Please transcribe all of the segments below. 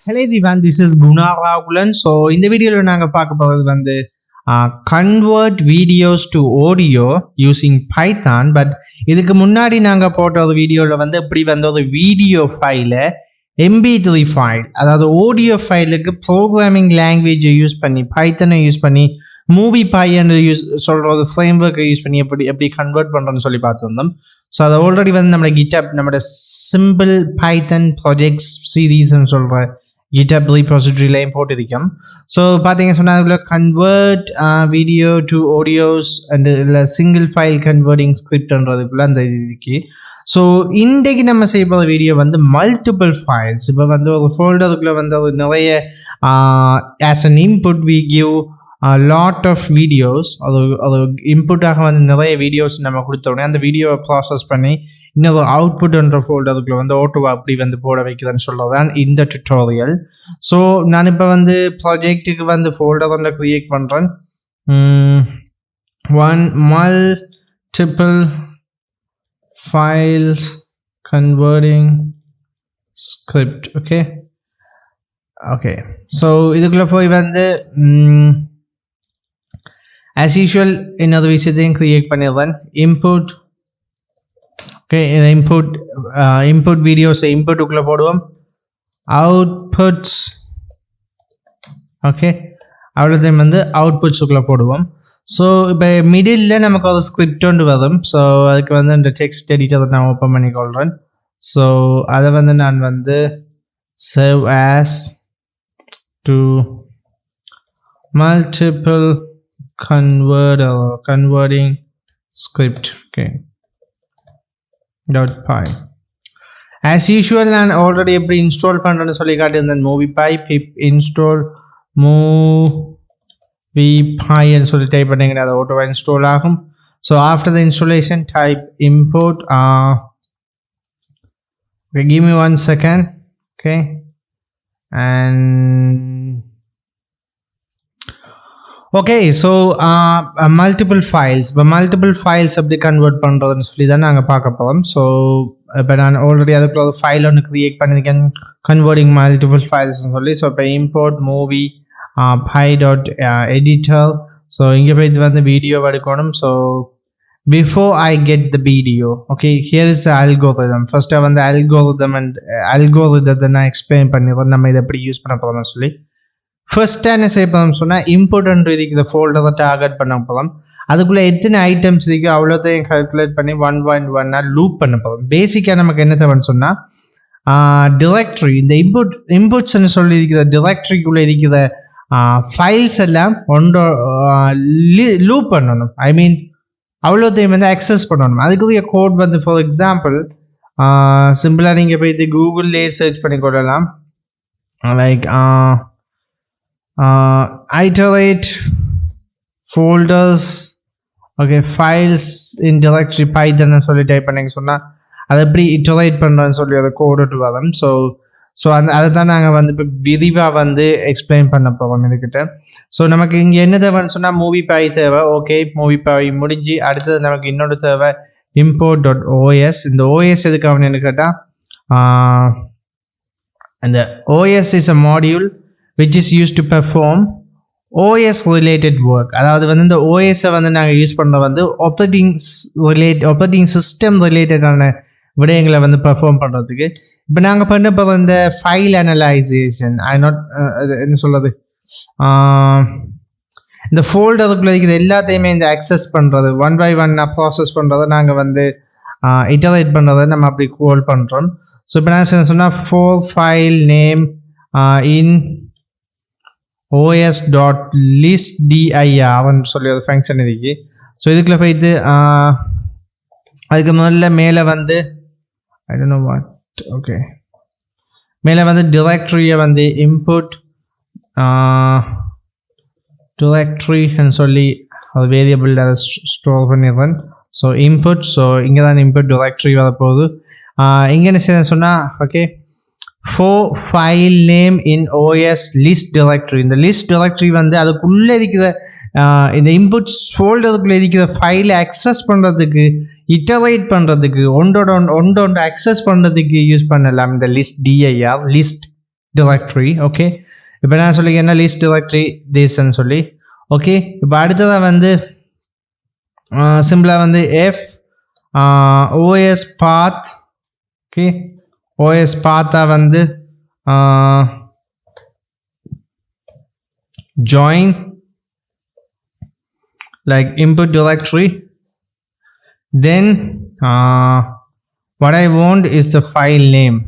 Hello everyone, this is Guna Ragulan. So இந்த வீடியோல நாங்க பார்க்க போறது வந்து convert videos to audio using Python. But இதுக்கு முன்னாடி நாங்க போட்ட ஒரு வீடியோல வந்து எப்படி வந்து ஒரு வீடியோ ஃபைலை MP3 ஃபைல், அதாவது ஆடியோ ஃபைலுக்கு ப்ரோக்ராமிங் லாங்குவேஜை யூஸ் பண்ணி பைத்தனை யூஸ் பண்ணி Moviepy சொல்கிற ஒரு ஃப்ரேம்ஒர்க்கை யூஸ் பண்ணி எப்படி கன்வெர்ட் பண்ணுறோன்னு சொல்லி பார்த்துருந்தோம். ஸோ அதை ஆல்ரெடி வந்து நம்ம கிட்டப் நம்மளோட சிம்பிள் பைத்தன் ப்ராஜெக்ட்ஸ் சீரீஸ்ன்னு சொல்கிற GitHub repositoryலையும் போட்டிருக்கோம். ஸோ பார்த்தீங்கன்னா சொன்னால் அதில் convert video to audios and இல்லை சிங்கிள் ஃபைல் கன்வெர்டிங் ஸ்கிரிப்ட்ன்றதுக்குள்ளே அந்த இதுக்கு. ஸோ இன்றைக்கு நம்ம செய்ய போகிற வீடியோ வந்து மல்டிபிள் ஃபைல்ஸ். இப்போ வந்து ஒரு ஃபோல்டருக்குள்ளே வந்து அது நிறைய as an input we give lot of videos. அது இன்புட்டாக வந்து நிறைய வீடியோஸ் நம்ம கொடுத்த உடனே அந்த வீடியோவை ப்ராசஸ் பண்ணி இன்னொரு அவுட்புட்ன்ற ஃபோல்டருக்குள்ள வந்து ஓட்டுவா அப்படி வந்து போட வைக்கிறதுன்னு சொல்கிறது தான் இந்த டுட்டோரியல். ஸோ நான் இப்போ வந்து ப்ராஜெக்ட்டுக்கு வந்து ஃபோல்டர் ஒன்றை க்ரியேட் பண்ணுறேன். One multiple files converting script. Okay so இதுக்குள்ளே போய் வந்து as usual இன்னொரு விஷயத்தையும் க்ரியேட் பண்ணிடுறேன். இன்புட். ஓகே, இன்புட் வீடியோஸை இன்புட்டுக்குள்ளே போடுவோம். அவுட்புட்ஸ். ஓகே, அவ்வளோத்தையும் வந்து அவுட்புட்ஸுக்குள்ளே போடுவோம். ஸோ இப்போ மிடில் நமக்கு ஒரு ஸ்கிரிப்ட் ஒன்று வரும். ஸோ அதுக்கு வந்து இந்த டெக்ஸ்ட் எடிட்டரை நான் ஓப்பன் பண்ணிக்கொள்கிறேன். ஸோ அதை வந்து நான் வந்து save as to multiple converting script. Okay, .py. As usual நான் already எப்படி இன்ஸ்டால் பண்ணுறேன்னு சொல்லி காட்டியிருந்தேன். Moviepy pip install Moviepy ன்னு சொல்லி டைப் பண்ணிங்கன்னா அது ஆட்டோவா இன்ஸ்டால் ஆகும். So after the installation type import. Okay, give me 1 second. Okay, and okay, so multiple files. இப்போ மல்டிபிள் ஃபைல்ஸ் எப்படி கன்வெர்ட் பண்ணுறதுன்னு சொல்லி தான் நாங்கள் பார்க்க போகிறோம். ஸோ இப்போ நான் ஆல்ரெடி அதுக்குள்ள ஒரு ஃபைல் ஒன்று க்ரியேட் பண்ணியிருக்கேன், கன்வெர்டிங் மல்டிபிள் ஃபைல்ஸ்ன்னு சொல்லி. ஸோ இப்போ இம்போர்ட் மூவி py.editor. ஸோ இங்கே போய் இது வந்து வீடியோ எடுக்கணும். So before I get the video, okay, here is the algorithm. First I வந்து algorithm நான் எக்ஸ்பிளைன் பண்ணிடுறேன் நம்ம இதை எப்படி யூஸ் பண்ண போகிறோம்னு சொல்லி. ஃபர்ஸ்ட்டாக என்ன செய்ய போகிறோம்னு சொன்னால் இம்போர்ட்ன்ற இதுக்கு இந்த ஃபோல்டரை டார்கெட் பண்ண போகிறோம். அதுக்குள்ளே எத்தனை ஐட்டம்ஸ் இருக்குது அவ்வளோத்தையும் கால்குலேட் பண்ணி 1.1 லூப் பண்ண போகிறோம். பேசிக்காக நமக்கு என்ன தேவைன்னு சொன்னால் டிரெக்டரி, இந்த இன்புட்ஸ்ன்னு சொல்லி இருக்கிற டிரெக்டரிக்குள்ளே இருக்கிற ஃபைல்ஸ் எல்லாம் லூப் பண்ணணும். ஐ மீன் அவ்வளோத்தையும் வந்து அக்சஸ் பண்ணணும். அதுக்குரிய கோட் வந்து ஃபார் எக்ஸாம்பிள் சிம்பிளாக நீங்கள் போய் இது கூகுள்லேயே சர்ச் பண்ணி கொள்ளலாம். Like iterate folders, okay, files in directory python ன்னு சொல்லி டைப் பண்ணிங்க சொன்னால் அதை எப்படி இட்டரேட் பண்ணுறேன்னு சொல்லி அதை கோடு வரும். ஸோ அதை தான் நாங்கள் வந்து இப்போ விரிவாக வந்து எக்ஸ்பிளைன் பண்ண போகிறோம் இதுக்கிட்ட. ஸோ நமக்கு இங்கே என்ன தேவைன்னு சொன்னால் Moviepy தேவை. ஓகே, Moviepy முடிஞ்சு அடுத்தது நமக்கு இன்னொரு தேவை import.os. இந்த OS எதுக்காகன்னு கேட்டால் அந்த OS is a module which is used to perform OS related work. அதாவது வந்து இந்த OS-ஐ வந்து நாங்கள் யூஸ் பண்ணுற வந்து ஆப்ரேட்டிங் சிஸ்டம் ரிலேட்டடான விடயங்களை வந்து பெர்ஃபார்ம் பண்ணுறதுக்கு. இப்போ நாங்கள் பண்ண போகிற இந்த ஃபைல் அனலைசேஷன் என்ன சொல்கிறது, இந்த ஃபோல்டருக்குள்ள இருக்கிற எல்லாத்தையுமே இந்த அக்சஸ் பண்ணுறது 1 by 1 ப்ராசஸ் பண்ணுறதை நாங்கள் வந்து இட்டரேட் பண்ணுறதை நம்ம அப்படி கோல் பண்ணுறோம். ஸோ இப்போ நான் சொன்னால் for file name in os.listdir சொல்லி ஒரு ஃபங்க்ஷன் இருக்கு. ஸோ இதுக்குள்ளே போயிட்டு அதுக்கு முதல்ல மேலே வந்து I don't know what, okay, மேலே வந்து டிரெக்டரியை வந்து இன்புட் டிரெக்டரின்னு சொல்லி ஒரு வேரியபிள் அதை ஸ்டோர் பண்ணிடுறேன். ஸோ இன்புட், ஸோ இங்கே தான் இன்புட் டிரெக்டரி வரப்போகுது. இங்கே என்ன செய்ய சொன்னால் okay, for file name in os list directory. இந்த லிஸ்ட் டைரக்டரி வந்து அதுக்குள்ளே இருக்கிற இந்த இன்புட்ஸ் ஃபோல்டருக்குள்ளே இருக்கிற ஃபைலை அக்சஸ் பண்ணுறதுக்கு, இட்டரேட் பண்ணுறதுக்கு, ஒன்றோட அக்சஸ் பண்ணுறதுக்கு யூஸ் பண்ணலாம் இந்த list dir list directory. Okay, இப்போ நான் சொல்லிக்கிறேன்னா list directory this-ன்னு சொல்லி. ஓகே, இப்போ அடுத்ததாக வந்து சிம்பிளாக வந்து f os path. Okay, os path வந்து join like input directory. Then what I want is the file name.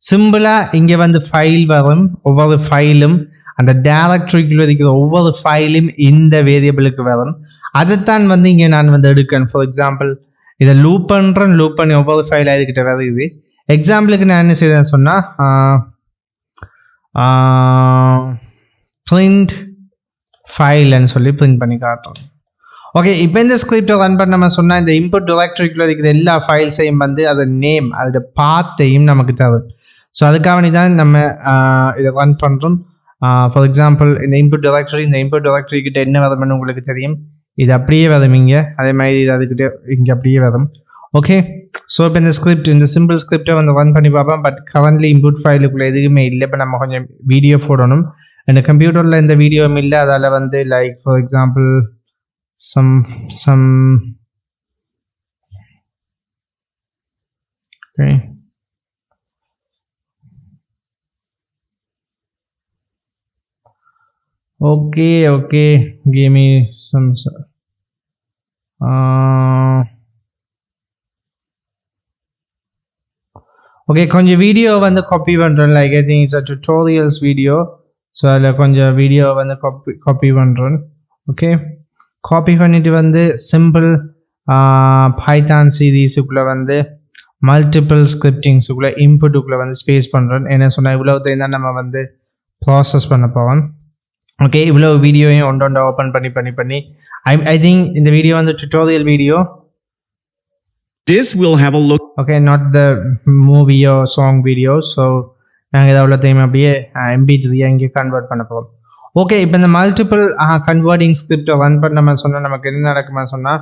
சிம்பிளா இங்கே வந்து ஃபைல் வரும், ஒவ்வொரு ஃபைலும் அந்த டைரக்டரிக்குள்ள இருக்கிற ஒவ்வொரு ஃபைலும் இந்த வேரியபிளுக்கு வரும். அதைத்தான் வந்து இங்கே நான் வந்து எடுக்கணும். ஃபார் எக்ஸாம்பிள் இதை லூப் பண்ணுறேன், லூப் பண்ணி ஒவ்வொரு ஃபைல் அதுக்கிட்ட வருது. எக்ஸாம்பிளுக்கு நான் என்ன செய்தேன்னு சொன்னால் பிரிண்ட் ஃபைல்னு சொல்லி பிரிண்ட் பண்ணி காட்டுறோம். ஓகே, இப்போ இந்த ஸ்கிரிப்டை ரன் பண்ண நம்ம சொன்னால் இந்த இன்புட் டைரக்டரிக்குள்ள இருக்கிற எல்லா ஃபைல்ஸையும் வந்து அது நேம் அதோட பாத்தையும் நமக்கு தரும். ஸோ அதுக்காக தான் நம்ம இதை ரன் பண்ணுறோம். ஃபார் எக்ஸாம்பிள் இந்த இன்புட் டைரக்டரி கிட்ட என்ன வரும்னு உங்களுக்கு தெரியும். இது அப்படியே வரும் இங்கே, அதே மாதிரி இது அதுக்கிட்ட இங்கே அப்படியே வரும். ஓகே, ஸோ இப்போ இந்த சிம்பிள் ஸ்கிரிப்டை வந்து ரன் பண்ணி பார்ப்போம். பட் கரண்ட்லி இன்புட் ஃபைலுக்குள்ளே எதுவுமே இல்லை. இப்போ நம்ம கொஞ்சம் வீடியோ போடணும். இந்த கம்ப்யூட்டரில் இந்த வீடியோவும் இல்லை. அதால் வந்து like for example some okay give me some okay கொஞ்சம் வீடியோ வந்து காப்பி பண்றேன். Like I think it's a tutorials video. So அதில் கொஞ்சம் வீடியோ வந்து காப்பி பண்ணுறேன். ஓகே, காப்பி பண்ணிட்டு வந்து சிம்பிள் பைத்தான் சீரீஸுக்குள்ளே வந்து மல்டிபிள் ஸ்கிரிப்டிங்ஸுக்குள்ளே இன்புட்டுக்குள்ளே வந்து ஸ்பேஸ் பண்ணுறேன். என்ன சொன்னால் இவ்வளோத்தையும் தான் நம்ம வந்து ப்ராசஸ் பண்ண போகிறோம். ஓகே, இவ்வளோ வீடியோவையும் ஒன்றொண்டா ஓப்பன் பண்ணி ஐ திங்க் இந்த வீடியோ வந்து tutorial video. This will have a look. Okay, not the movie or song video. So நாங்கள் இதை அவ்வளோத்தையும் அப்படியே MP3 இங்கே கன்வெர்ட் பண்ண போகிறோம். ஓகே, இப்போ இந்த மல்டிபிள் கன்வெர்ட்டிங் ஸ்கிரிப்டை ரன் பண்ண நம்ம சொன்னால் நமக்கு என்ன நடக்குமா சொன்னால்,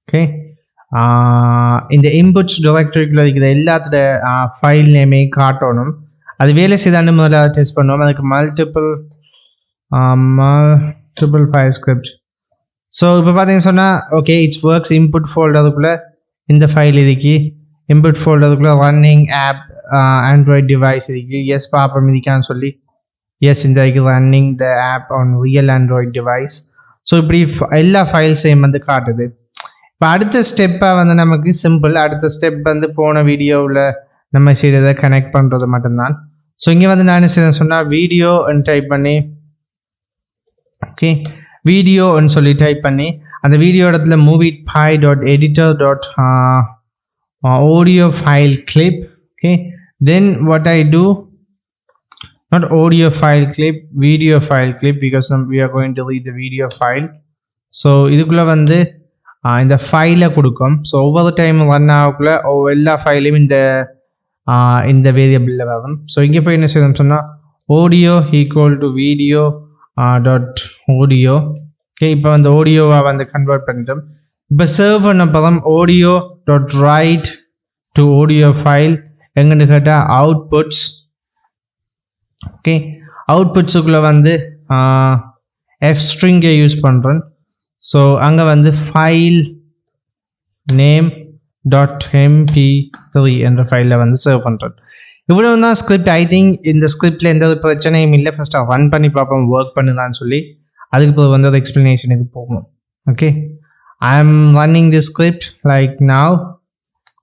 ஓகே இந்த இன்புட்ஸ் டைரக்டரிக்குள்ள இருக்கிற எல்லாத்தோட ஃபைல் நேமையும் காட்டணும். அது வேலை செய்தான்னு முதல்ல டெஸ்ட் பண்ணுவோம். அதுக்கு மல்டிபிள் ஃபைல் ஸ்கிரிப்ட். ஸோ இப்போ பார்த்தீங்கன்னு சொன்னால் ஓகே இட்ஸ் ஒர்க்ஸ். இன்புட் ஃபோல்டருக்குள்ளே இந்த ஃபைல் இதுக்கு, இன்புட் ஃபோல்டருக்குள்ளே ரன்னிங் ஆப் ஆண்ட்ராய்ட் டிவைஸ் இதுக்கு. எஸ் பார்ப்போம் இதுக்கான்னு சொல்லி எஸ் இந்த running the app on real Android device. So இப்படி எல்லா ஃபைல்ஸையும் வந்து காட்டுது. இப்போ அடுத்த ஸ்டெப்பாக வந்து நமக்கு சிம்பிள். அடுத்த ஸ்டெப் வந்து போன வீடியோவில் நம்ம செய்ததை கனெக்ட் பண்ணுறது மட்டும்தான். ஸோ இங்கே வந்து நான் என்ன செய்தேன்னு சொன்னால் வீடியோன்னு டைப் பண்ணி, ஓகே வீடியோன்னு சொல்லி டைப் பண்ணி அந்த வீடியோ இடத்துல moviepy.editor.audio file clip. Okay, then what I do, not audio file clip, video file clip, because we are going to read the video file. So இதுக்குள்ள வந்து இந்த ஃபைலை கொடுக்கும். ஸோ ஒவ்வொரு டைம் ரன் ஆகக்குள்ள எல்லா ஃபைலையும் இந்த வேரியபிளில் வரும். ஸோ இங்கே போய் என்ன செய்யணும்னு சொன்னால் audio equal to video dot audio. Okay, இப்போ அந்த ஆடியோவாக வந்து கன்வெர்ட் பண்ணிட்டோம். இப்போ சர்வ் பண்ண பதம் audio.write to audio file எங்கன்னு கேட்டால் அவுட்புட்ஸ். ஓகே, அவுட்புட்ஸுக்குள்ளே வந்து f-string யூஸ் பண்ணுறேன். ஸோ அங்கே வந்து ஃபைல் நேம் .mp3 என்ற ஃபைலில் வந்து சர்வ் பண்ணுறேன். இவ்வளோ தான் ஸ்கிரிப்ட். ஐ திங்க் இந்த ஸ்கிரிப்டில் எந்த ஒரு பிரச்சனையும் இல்லை. ஃபஸ்ட்டு ரன் பண்ணி பார்ப்போம் ஒர்க் பண்ணுதான்னு சொல்லி. அதுக்கு பிறகு வந்து ஒரு எக்ஸ்ப்ளனேஷனுக்கு போகணும். ஓகே, ஐ ஆம் running the script like now.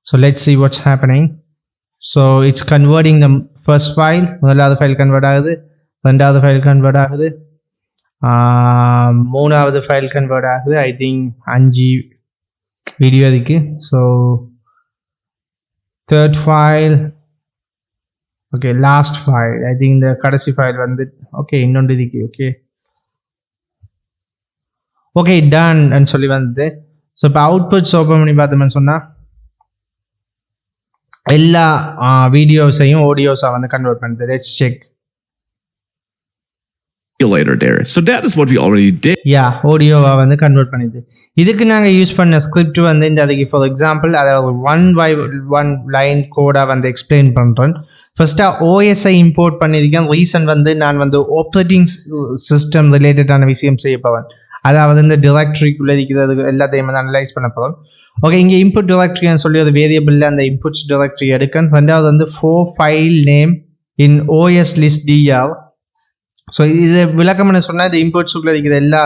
So let's see what's happening. So it's converting the first file. முதலாவது ஃபைல் கன்வெர்ட் ஆகுது, ரெண்டாவது ஃபைல் கன்வெர்ட் ஆகுது, மூணாவது ஃபைல் கன்வெர்ட் ஆகுது. ஐ திங்க் 5 வீடியோ அதுக்கு. So third file, okay last file. I think இந்த கடைசி file வந்து ஓகே இன்னொன்று இதுக்கு. ஓகே ஓகே டன் சொல்லி வந்தது. ஸோ இப்போ அவுட்புட்ஸ் ஓப்பன் பண்ணி பார்த்தோம்னு சொன்னால் எல்லா வீடியோஸையும் ஆடியோஸாக வந்து கன்வெர்ட் பண்ணுது. Let's check. calculator there. So that is what we already did. யா ஆடியோவா வந்து கன்வெர்ட் பண்ணிது. இதுக்கு நாங்கள் யூஸ் பண்ண ஸ்கிரிப்ட் வந்து இந்த அதுக்கு ஃபார் எக்ஸாம்பிள் அதாவது 1 லைன் கோடாக வந்து எக்ஸ்பிளைன் பண்ணுறேன். ஃபர்ஸ்ட்டாக ஓஎஸ்ஐ இம்போர்ட் பண்ணியிருக்கேன். ரீசன் வந்து நான் வந்து ஆப்ரேட்டிங் சிஸ்டம் ரிலேட்டடான விஷயம் செய்ய போவேன். அதாவது இந்த டிரெக்டரிக்குள்ளே இருக்கிறது எல்லாத்தையும் வந்து அனலைஸ் பண்ண போகிறோம். ஓகே, இங்கே இன்புட் டிரெக்டரின்னு சொல்லி ஒரு வேரியபிளில் அந்த இன்புட்ஸ் டிரெக்டரி எடுக்கணும். ரெண்டாவது வந்து 4 file name in OS list DR. So இது விளக்கம் என்ன சொன்னால் இந்த இன்புட்ஸுக்குள்ளே இருக்கிற எல்லா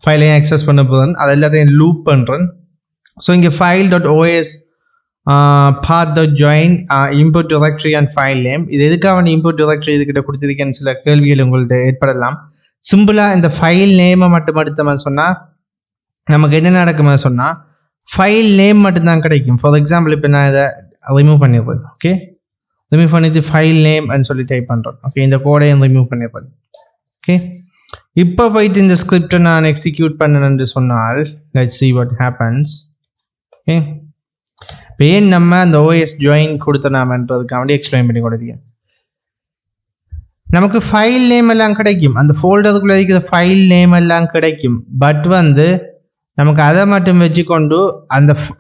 ஃபைலையும் ஆக்சஸ் பண்ண போகிறேன். அது எல்லாத்தையும் லூப் பண்ணுறேன். ஸோ இங்கே file.os path.join input directory and file name. இது எதுக்காக வந்து இன்புட் டிரெக்டரி இதுக்கிட்ட கொடுத்துருக்கேன்னு சில கேள்விகள் உங்கள்கிட்ட ஏற்படலாம். சிம்பிளாக இந்த ஃபைல் நேமை மட்டும் எடுத்தோம்னு சொன்னால் நமக்கு என்ன நடக்குமா சொன்னால் ஃபைல் நேம் மட்டும்தான் கிடைக்கும். ஃபார் எக்ஸாம்பிள் இப்போ நான் இதை ரிமூவ் பண்ணிடுறேன். ஓகே, ரிமூவ் பண்ணிட்டு ஃபைல் நேம்னு சொல்லி டைப் பண்ணுறேன். ஓகே, இந்த கோடையும் ரிமூவ் பண்ணிடுறேன். ஓகே, இப்போ போயிட்டு இந்த ஸ்கிரிப்டை நான் எக்ஸிக்யூட் பண்ணணுன்னு சொன்னால் let's see what happens. Okay, இப்போ ஏன் நம்ம அந்த ஓஎஸ் ஜாயின் கொடுத்தனாமன்றதுக்காக எக்ஸ்பிளைன் பண்ணி கொடுத்தீங்க. நமக்கு ஃபைல் நேம் எல்லாம் கிடைக்கும், அந்த ஃபோல்டருக்குள்ளே இருக்கிற ஃபைல் நேம் எல்லாம் கிடைக்கும். பட் வந்து நமக்கு அதை மட்டும் வச்சுக்கொண்டு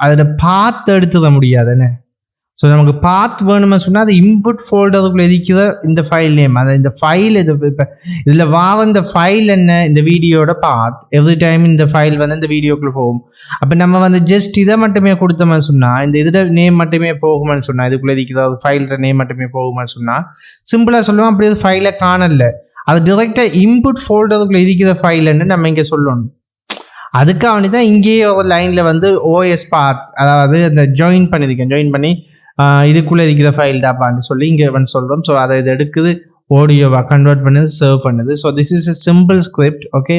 அதோட பாத் எடுத்துட முடியாதுன்னு. ஸோ நமக்கு பாத் வேணும்னு சொன்னால் அது இன்புட் ஃபோல்டருக்குள்ளே இருக்கிற இந்த ஃபைல் நேம், அதை இந்த ஃபைல் இது இப்போ இதில் வார இந்த ஃபைல் என்ன இந்த வீடியோட பாத் எவ்ரி டைம் இந்த ஃபைல் வந்து இந்த வீடியோக்குள்ளே போகும். அப்போ நம்ம வந்து ஜஸ்ட் இதை மட்டுமே கொடுத்தோம்னு சொன்னால் இந்த இதோட நேம் மட்டுமே போகுமான்னு சொன்னால் இதுக்குள்ளே இருக்கிற ஃபைலோட நேம் மட்டுமே போகுமான்னு சொன்னால் சிம்பிளாக சொல்லுவோம். அப்படி அது ஃபைலை காணல, அது டிரெக்டாக இன்புட் ஃபோல்டருக்குள்ளே இருக்கிற ஃபைல்ன்னு நம்ம இங்கே சொல்லணும். அதுக்காக தான் இங்கேயே ஒரு லைனில் வந்து ஓஎஸ் பாத் அதாவது அந்த ஜாயின் பண்ணியிருக்கேன். ஜாயின் பண்ணி இதுக்குள்ளே இருக்கிற ஃபைல் தாப்பான்னு சொல்லி இங்கே வந்து சொல்கிறோம். ஸோ அதை இது எடுக்குது, ஆடியோவாக கன்வெர்ட் பண்ணுது, சர்வ் பண்ணுது. So this is a simple script. Okay,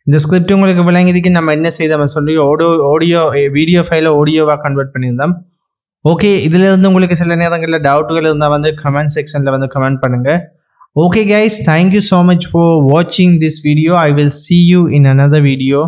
இந்த ஸ்கிரிப்ட் உங்களுக்கு விளங்கியதுக்கு நம்ம என்ன செய்தோம் சொல்லி வீடியோ ஃபைலை ஆடியோவாக கன்வெர்ட் பண்ணியிருந்தோம். ஓகே, இதிலிருந்து உங்களுக்கு சில நேரங்களில் டவுட்டுகள் இருந்தால் வந்து கமெண்ட் செக்ஷனில் வந்து கமெண்ட் பண்ணுங்கள். Okay guys, thank you so much for watching this video. I will see you in another video.